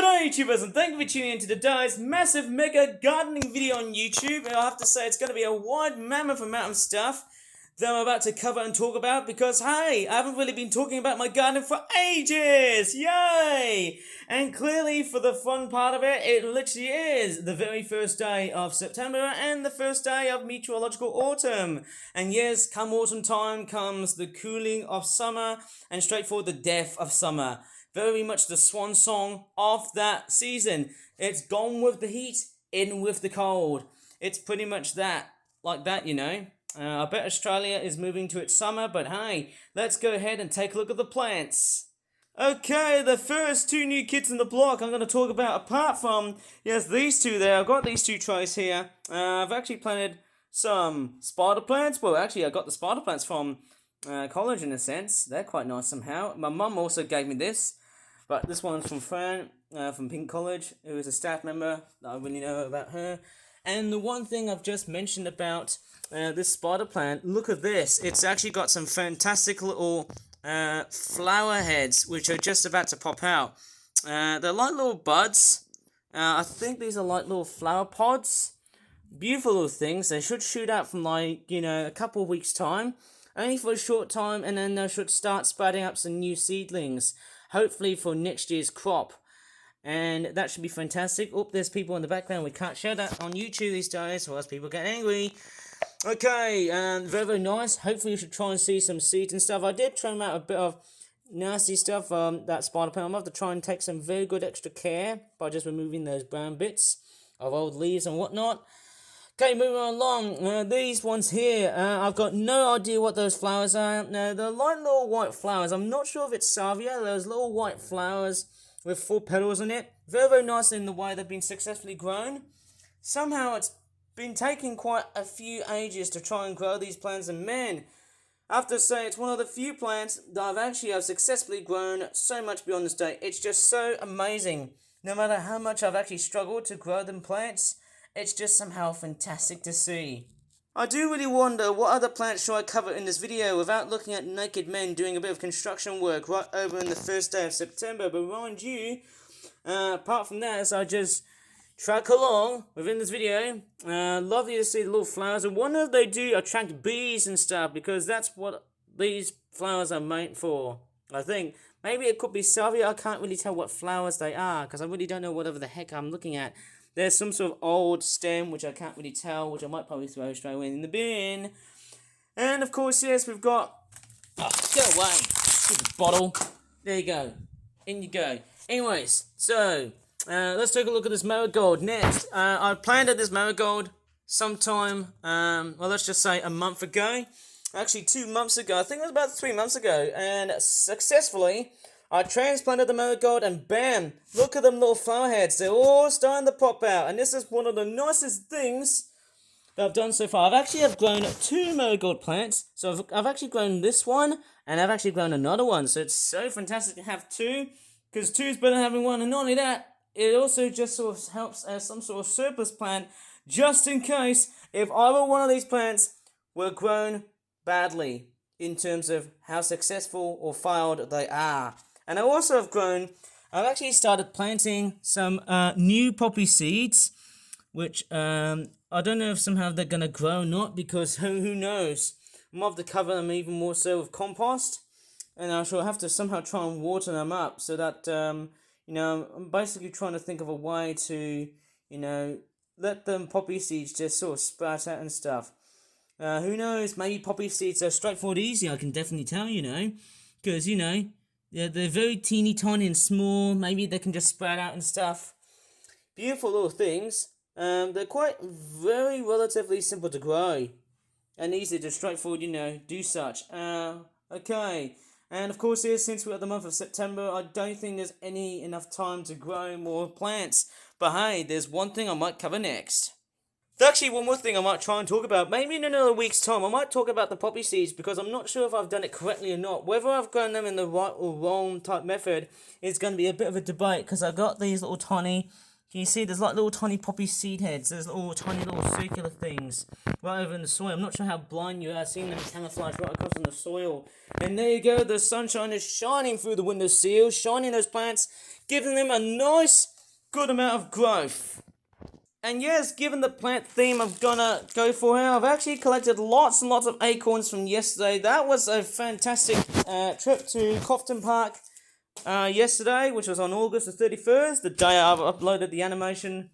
G'day YouTubers, and thank you for tuning in to today's massive mega gardening video on YouTube. And I have to say it's going to be a wide mammoth amount of stuff that I'm about to cover and talk about because, hey, I haven't really been talking about my garden for ages! Yay! And clearly, for the fun part of it, it literally is the very first day of September and the first day of meteorological autumn. And yes, come autumn time comes the cooling of summer and straightforward the death of summer. Very much the swan song of that season. It's gone with the heat, in with the cold. It's pretty much that, like that, you know. I bet Australia is moving to its summer, but hey, let's go ahead and take a look at the plants. Okay, the first two new kids in the block I'm going to talk about, apart from, yes, these two there. I've got these two trays here. I've actually planted some spider plants. Well, actually, I got the spider plants from college in a sense. They're quite nice somehow. My mum also gave me this. But this one's from Fran, from Pink College, who is a staff member that I really know about her. And the one thing I've just mentioned about this spider plant, look at this. It's actually got some fantastic little flower heads, which are just about to pop out. They're like little buds. I think these are like little flower pods. Beautiful little things. They should shoot out from like, a couple of weeks' time. Only for a short time, and then they should start sprouting up some new seedlings. Hopefully for next year's crop. And that should be fantastic. Oh, there's people in the background. We can't show that on YouTube these days, or else people get angry. Okay, very, very nice. Hopefully you should try and see some seeds and stuff. I did trim out a bit of nasty stuff, that spider plant. I'm going to have to try and take some very good extra care by just removing those brown bits of old leaves and whatnot. Okay, moving on along, these ones here, I've got no idea what those flowers are. They're like little white flowers. I'm not sure if it's salvia. Those little white flowers with 4 petals on it. Very, very nice in the way they've been successfully grown. Somehow it's been taking quite a few ages to try and grow these plants, and man, I have to say it's one of the few plants that I've successfully grown so much beyond this day. It's just so amazing. No matter how much I've actually struggled to grow them plants, it's just somehow fantastic to see. I do really wonder what other plants should I cover in this video without looking at naked men doing a bit of construction work right over in the first day of September. But mind you, apart from that, as I just track along within this video, lovely to see the little flowers. I wonder if they do attract bees and stuff, because that's what these flowers are meant for. I think maybe it could be salvia. I can't really tell what flowers they are, because I really don't know whatever the heck I'm looking at. There's some sort of old stem, which I can't really tell, which I might probably throw straight away in the bin. And, of course, yes, we've got... Oh, get away! Stupid bottle. There you go. In you go. Anyways, so, let's take a look at this marigold next. I planted this marigold sometime, well, let's just say a month ago. Actually, 2 months ago. I think it was about 3 months ago. And successfully, I transplanted the marigold, and bam, look at them little flower heads. They're all starting to pop out. And this is one of the nicest things that I've done so far. I've grown 2 marigold plants. So I've actually grown this one, and I've actually grown another one. So it's so fantastic to have 2, because 2 is better than having 1. And not only that, it also just sort of helps as some sort of surplus plant, just in case if either one of these plants were grown badly in terms of how successful or failed they are. And I also I've actually started planting some new poppy seeds, which I don't know if somehow they're going to grow or not, because who knows. I might have to cover them even more so with compost, and I shall have to somehow try and water them up so that, I'm basically trying to think of a way to, let them poppy seeds just sort of sprout out and stuff. Who knows, maybe poppy seeds are straightforward easy, I can definitely tell, because, they're very teeny tiny and small. Maybe they can just sprout out and stuff. Beautiful little things. They're quite very relatively simple to grow. And easy to straightforward, do such. Okay. And of course here, since we're at the month of September, I don't think there's enough time to grow more plants. But hey, there's one thing I might cover next. There's actually one more thing I might try and talk about. Maybe in another week's time, I might talk about the poppy seeds, because I'm not sure if I've done it correctly or not. Whether I've grown them in the right or wrong type method is going to be a bit of a debate, because I've got these little tiny... Can you see there's like little tiny poppy seed heads? There's little tiny little circular things right over in the soil. I'm not sure how blind you are seeing them camouflage right across in the soil. And there you go, the sunshine is shining through the windowsill, shining those plants, giving them a nice good amount of growth. And yes, given the plant theme I'm gonna go for here, I've actually collected lots and lots of acorns from yesterday. That was a fantastic trip to Cofton Park yesterday, which was on August the 31st, the day I've uploaded the animation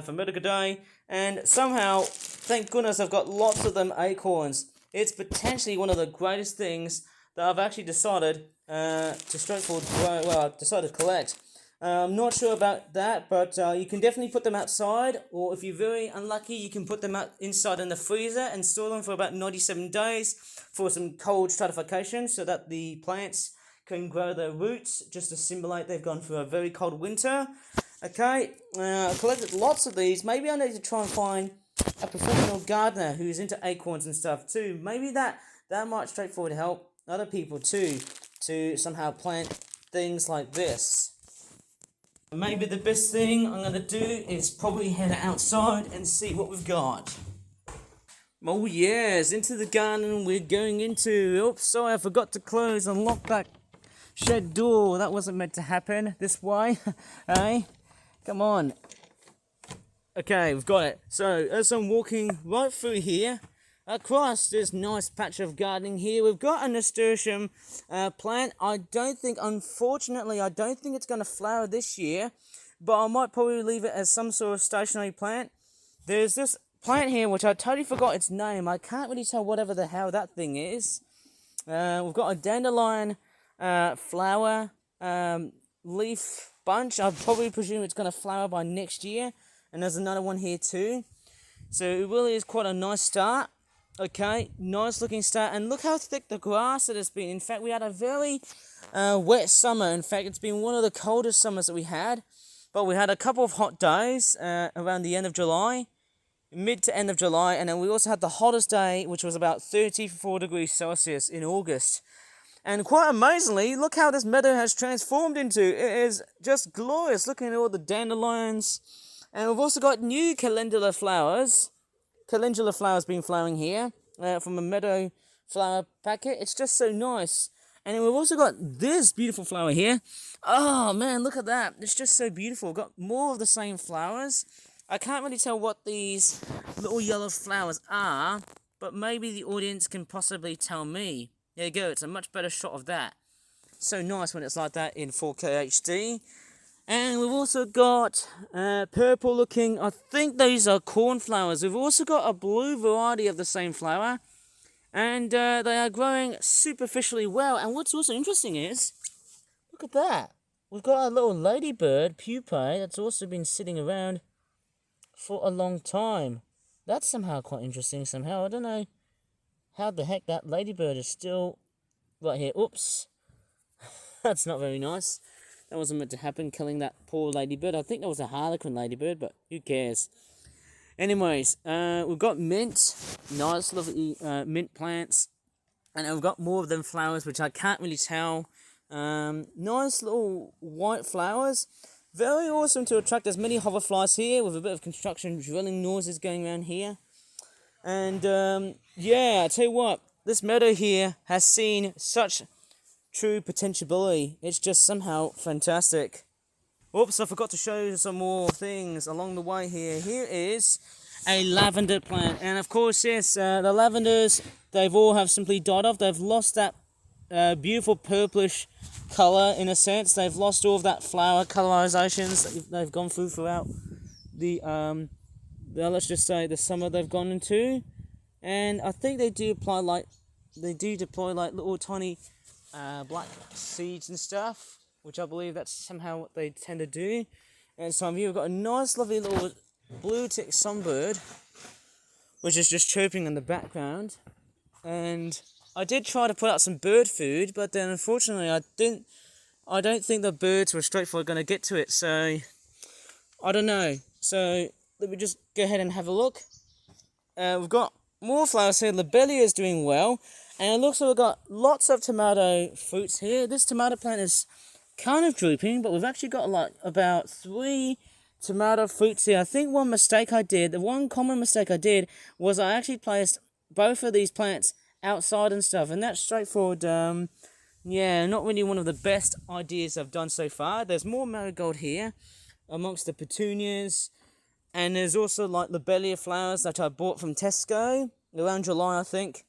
for Medical Day. And somehow, thank goodness, I've got lots of them acorns. It's potentially one of the greatest things that I've actually decided I've decided to collect. I'm not sure about that, but you can definitely put them outside, or if you're very unlucky, you can put them out inside in the freezer and store them for about 97 days for some cold stratification so that the plants can grow their roots just to simulate they've gone through a very cold winter. Okay, I collected lots of these. Maybe I need to try and find a professional gardener who's into acorns and stuff too. Maybe that might straightforward help other people too to somehow plant things like this. Maybe the best thing I'm going to do is probably head outside and see what we've got. Oh yes, into the garden we're going into. Oops, sorry, I forgot to close and lock that shed door. That wasn't meant to happen this way. Hey, come on. Okay, we've got it. So, as I'm walking right through here, across this nice patch of gardening here, we've got a nasturtium plant. Unfortunately, I don't think it's going to flower this year, but I might probably leave it as some sort of stationary plant. There's this plant here, which I totally forgot its name. I can't really tell whatever the hell that thing is. We've got a dandelion flower leaf bunch. I probably presume it's going to flower by next year. And there's another one here too. So it really is quite a nice start. Okay, nice looking start. And look how thick the grass it has been. In fact, we had a very wet summer. In fact, it's been one of the coldest summers that we had. But we had a couple of hot days around the end of July, mid to end of July. And then we also had the hottest day, which was about 34 degrees Celsius in August. And quite amazingly, look how this meadow has transformed into. It is just glorious. Looking at all the dandelions. And we've also got new calendula flowers. Calendula flowers been flowering here from a meadow flower packet. It's just so nice. And then we've also got this beautiful flower here. Oh man, look at that. It's just so beautiful. We've got more of the same flowers. I can't really tell what these little yellow flowers are, but maybe the audience can possibly tell me. There you go. It's a much better shot of that. So nice when it's like that in 4K HD. And we've also got purple looking, I think those are cornflowers. We've also got a blue variety of the same flower. And they are growing superficially well. And what's also interesting is, look at that. We've got a little ladybird pupae that's also been sitting around for a long time. That's somehow quite interesting somehow. I don't know how the heck that ladybird is still right here. Oops. That's not very nice. That wasn't meant to happen, killing that poor ladybird. I think that was a harlequin ladybird, but who cares? Anyways, we've got mint. Nice, lovely mint plants. And we've got more of them flowers, which I can't really tell. Nice little white flowers. Very awesome to attract as many hoverflies here, with a bit of construction drilling noises going around here. And, yeah, I tell you what, this meadow here has seen such true potentiality. It's just somehow fantastic. Oops, I forgot to show you some more things along the way here. Here is a lavender plant. And of course, yes, the lavenders, they've all have simply died off. They've lost that beautiful purplish colour in a sense. They've lost all of that flower colorizations that they've gone throughout the let's just say the summer they've gone into. And I think they do deploy like little tiny black seeds and stuff, which I believe that's somehow what they tend to do. And some of you have got a nice lovely little blue-tick sunbird, which is just chirping in the background. And I did try to put out some bird food, but then unfortunately I don't think the birds were straightforward going to get to it, so I don't know. So let me just go ahead and have a look. We've got more flowers here. Lobelia is doing well. And it looks like we've got lots of tomato fruits here. This tomato plant is kind of drooping, but we've actually got about 3 tomato fruits here. I think one common mistake I did was I actually placed both of these plants outside and stuff, and that's straightforward. Yeah, not really one of the best ideas I've done so far. There's more marigold here. amongst the petunias. And there's also like lobelia flowers that I bought from Tesco around July, I think.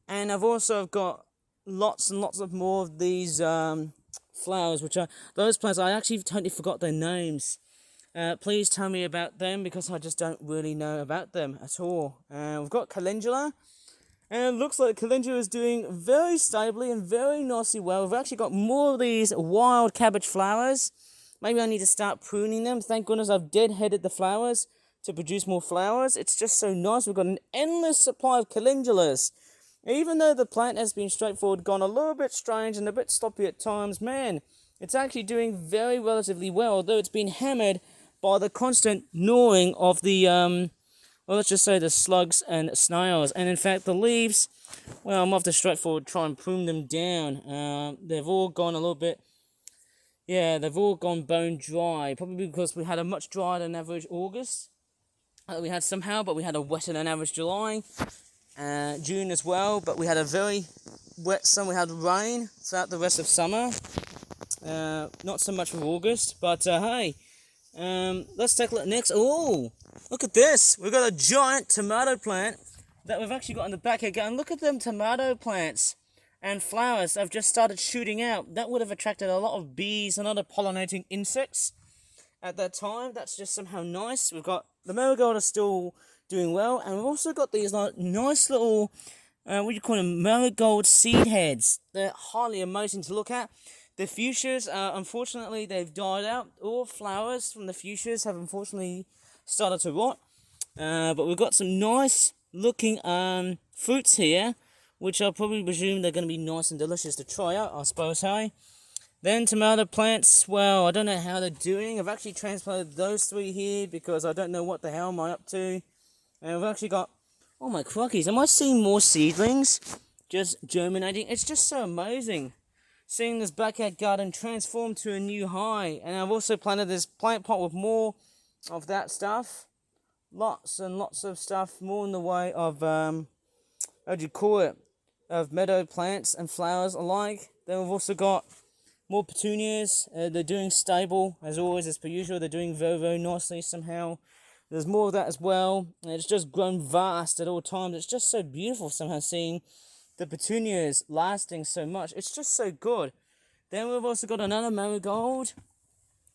And I've also got lots and lots of more of these flowers, which are those plants. I actually totally forgot their names. Please tell me about them because I just don't really know about them at all. We've got calendula, and it looks like calendula is doing very stably and very nicely well. We've actually got more of these wild cabbage flowers. Maybe I need to start pruning them. Thank goodness I've deadheaded the flowers to produce more flowers. It's just so nice. We've got an endless supply of calendulas. Even though the plant has been straightforward, gone a little bit strange and a bit sloppy at times, man, it's actually doing very relatively well, although it's been hammered by the constant gnawing of the, well, let's just say the slugs and snails. And in fact, the leaves, well, I'm off the straightforward try and prune them down. They've all gone a little bit, yeah, they've all gone bone dry, probably because we had a much drier than average August. We had somehow, but we had a wetter than average July. June as well, but we had a very wet summer. We had rain throughout the rest of summer. Not so much for August, but hey, let's take a look next. Oh, look at this. We've got a giant tomato plant that we've actually got in the back here. And look at them tomato plants and flowers that have just started shooting out. That would have attracted a lot of bees and other pollinating insects at that time. That's just somehow nice. We've got the marigold is still doing well, and we've also got these like nice little what do you call them, marigold seed heads. They're highly amazing to look at. The fuchsias, unfortunately, they've died out. All flowers from the fuchsias have unfortunately started to rot, but we've got some nice looking fruits here, which I'll probably presume they're going to be nice and delicious to try out, I suppose. Hey, then tomato plants, well, I don't know how they're doing. I've actually transplanted those three here because I don't know what the hell am I up to. And we've actually got, oh my crockies, am I seeing more seedlings just germinating? It's just so amazing seeing this backyard garden transform to a new high. And I've also planted this plant pot with more of that stuff. Lots and lots of stuff, more in the way of, how do you call it, of meadow plants and flowers alike. Then we've also got more petunias. They're doing stable, as always, as per usual. They're doing very, very nicely somehow. There's more of that as well. It's just grown vast at all times. It's just so beautiful somehow seeing the petunias lasting so much. It's just so good. Then we've also got another marigold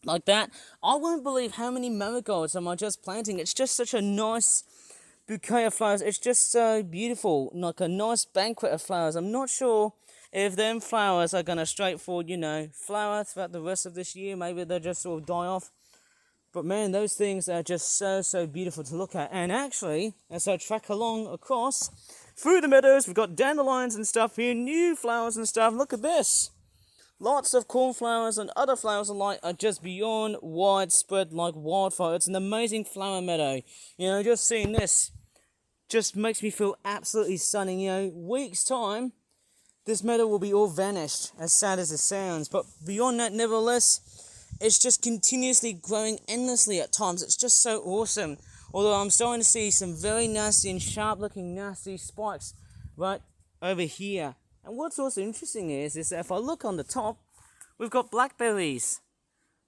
like that. I won't believe how many marigolds am I just planting. It's just such a nice bouquet of flowers. It's just so beautiful, like a nice banquet of flowers. I'm not sure if them flowers are going to straightforward, flower throughout the rest of this year. Maybe they'll just sort of die off. But man, those things are just so, so beautiful to look at. And actually, as I track along across through the meadows, we've got dandelions and stuff here, new flowers and stuff. Look at this. Lots of cornflowers and other flowers alike are just beyond widespread like wildfire. It's an amazing flower meadow. Just seeing this just makes me feel absolutely stunning. Weeks' time, this meadow will be all vanished, as sad as it sounds. But beyond that, nevertheless, it's just continuously growing endlessly at times. It's just so awesome. Although I'm starting to see some very nasty and sharp-looking nasty spikes right over here. And what's also interesting is that if I look on the top, we've got blackberries.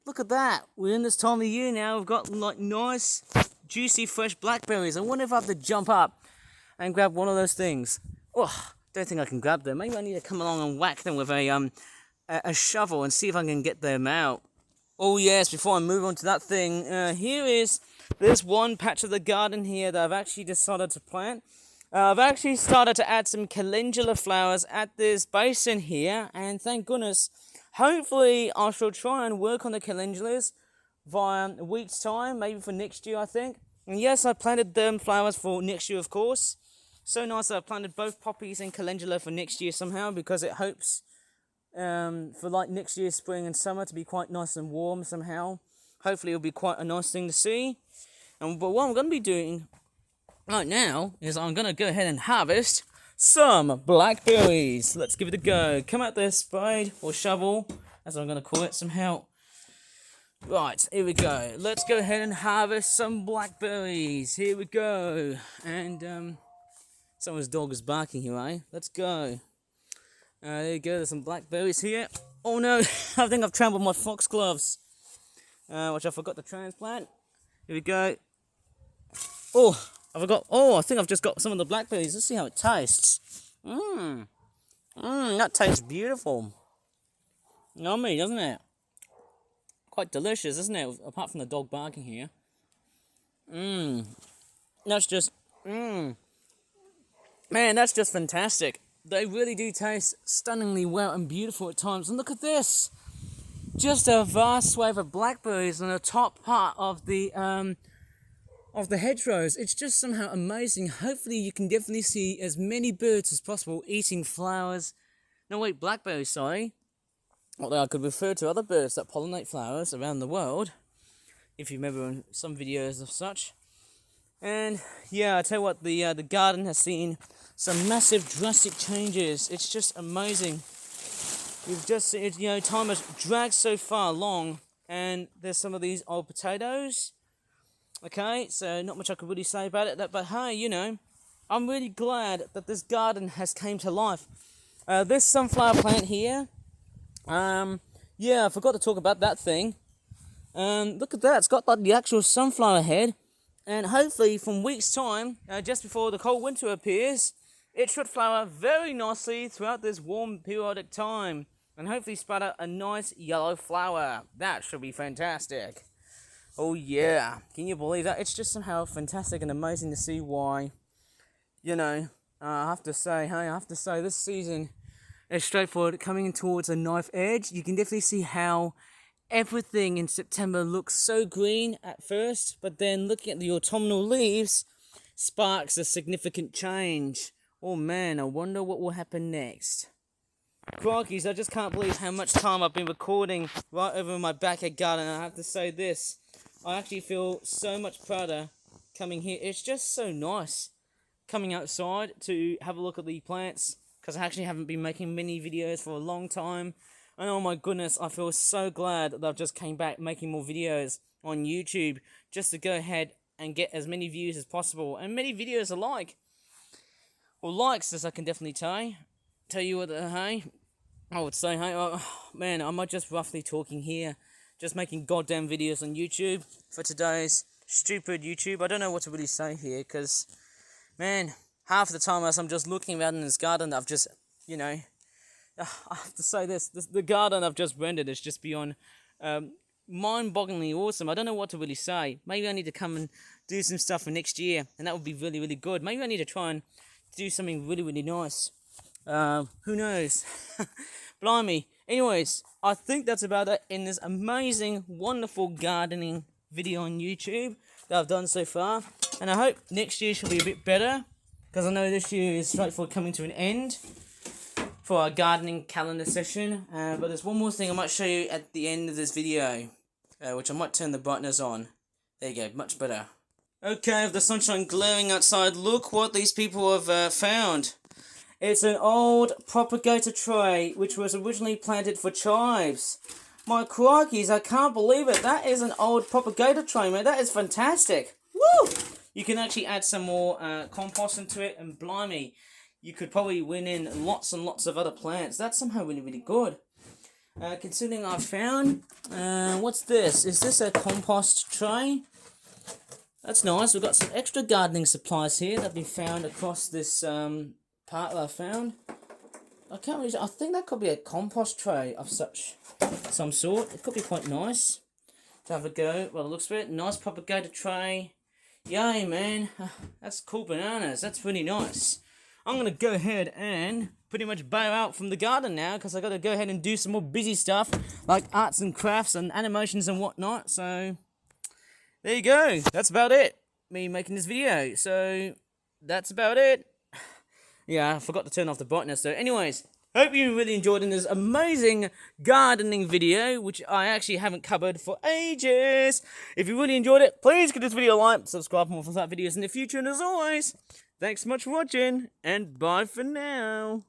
Look at that. We're in this time of year now. We've got like nice, juicy, fresh blackberries. I wonder if I have to jump up and grab one of those things. Oh, don't think I can grab them. Maybe I need to come along and whack them with a shovel and see if I can get them out. Oh yes, before I move on to that thing, there's one patch of the garden here that I've actually decided to plant. I've actually started to add some calendula flowers at this basin here, and thank goodness, hopefully I shall try and work on the calendulas via a week's time, maybe for next year I think. And yes, I planted them flowers for next year of course. So nice that I planted both poppies and calendula for next year somehow, because it hopes for like next year's spring and summer to be quite nice and warm somehow. Hopefully it'll be quite a nice thing to see. But what I'm going to be doing right now is I'm going to go ahead and harvest some blackberries. Let's give it a go. Come out there, spade or shovel, as I'm going to call it somehow. Right, here we go. Let's go ahead and harvest some blackberries. Here we go. And someone's dog is barking here, eh? Let's go. There you go, there's some blackberries here. Oh no, I think I've trampled my foxgloves. which I forgot to transplant. Here we go. Oh, I forgot. Oh, I think I've just got some of the blackberries. Let's see how it tastes. That tastes beautiful. Yummy, doesn't it? Quite delicious, isn't it? Apart from the dog barking here. That's just, man, that's just fantastic. They really do taste stunningly well and beautiful at times. And look at this. Just a vast swathe of blackberries on the top part of the hedgerows. It's just somehow amazing. Hopefully you can definitely see as many birds as possible eating flowers. No, wait, blackberries, sorry. Although I could refer to other birds that pollinate flowers around the world, if you remember in some videos of such. And yeah, I tell you what, the garden has seen some massive drastic changes. It's just amazing. You've just seen, you know, time has dragged so far along, and there's some of these old potatoes. Okay, so not much I could really say about it, but hey, you know, I'm really glad that this garden has came to life. This sunflower plant here, yeah, I forgot to talk about that thing. Look at that, it's got like the actual sunflower head, and hopefully from weeks' time, just before the cold winter appears, it should flower very nicely throughout this warm periodic time, and hopefully sprout out a nice yellow flower. That should be fantastic. Oh yeah, can you believe that? It's just somehow fantastic and amazing to see why, you know, I have to say, this season is straightforward, coming in towards a knife edge. You can definitely see how everything in September looks so green at first, but then looking at the autumnal leaves sparks a significant change. Oh man, I wonder what will happen next. Crikeys, I just can't believe how much time I've been recording right over in my backyard garden. I have to say this, I actually feel so much prouder coming here. It's just so nice coming outside to have a look at the plants, because I actually haven't been making many videos for a long time. And oh my goodness, I feel so glad that I've just came back making more videos on YouTube, just to go ahead and get as many views as possible, and many videos alike. Or likes, as I can definitely tell you what, hey, I would say, hey, oh, man, am I just roughly talking here, just making goddamn videos on YouTube for today's stupid YouTube? I don't know what to really say here, because, man, half the time as I'm just looking around in this garden, I've just, you know, I have to say this, the garden I've just rendered is just beyond mind-bogglingly awesome. I don't know what to really say. Maybe I need to come and do some stuff for next year, and that would be really, really good. Maybe I need to try and do something really, really nice. Who knows? Blimey. Anyways, I think that's about it in this amazing, wonderful gardening video on YouTube that I've done so far. And I hope next year shall be a bit better, because I know this year is straightforward coming to an end for our gardening calendar session. But there's one more thing I might show you at the end of this video, which I might turn the brightness on. There you go, much better. Okay, with the sunshine glaring outside, look what these people have found. It's an old propagator tray, which was originally planted for chives. My crikeys, I can't believe it. That is an old propagator tray, man. That is fantastic. Woo! You can actually add some more compost into it, and blimey, you could probably win in lots and lots of other plants. That's somehow really, really good. Considering I found, what's this? Is this a compost tray? That's nice. We've got some extra gardening supplies here that have been found across this part that I found. I think that could be a compost tray of some sort. It could be quite nice to have a go. Well, it looks of it. Nice propagator tray. Yay, man. That's cool bananas. That's really nice. I'm going to go ahead and pretty much bow out from the garden now, because I got to go ahead and do some more busy stuff like arts and crafts and animations and whatnot. So there you go. That's about it. Me making this video. So that's about it. Yeah, I forgot to turn off the brightness. So anyways, hope you really enjoyed this amazing gardening video, which I actually haven't covered for ages. If you really enjoyed it, please give this video a like, subscribe for more fun videos in the future, and as always, thanks so much for watching, and bye for now.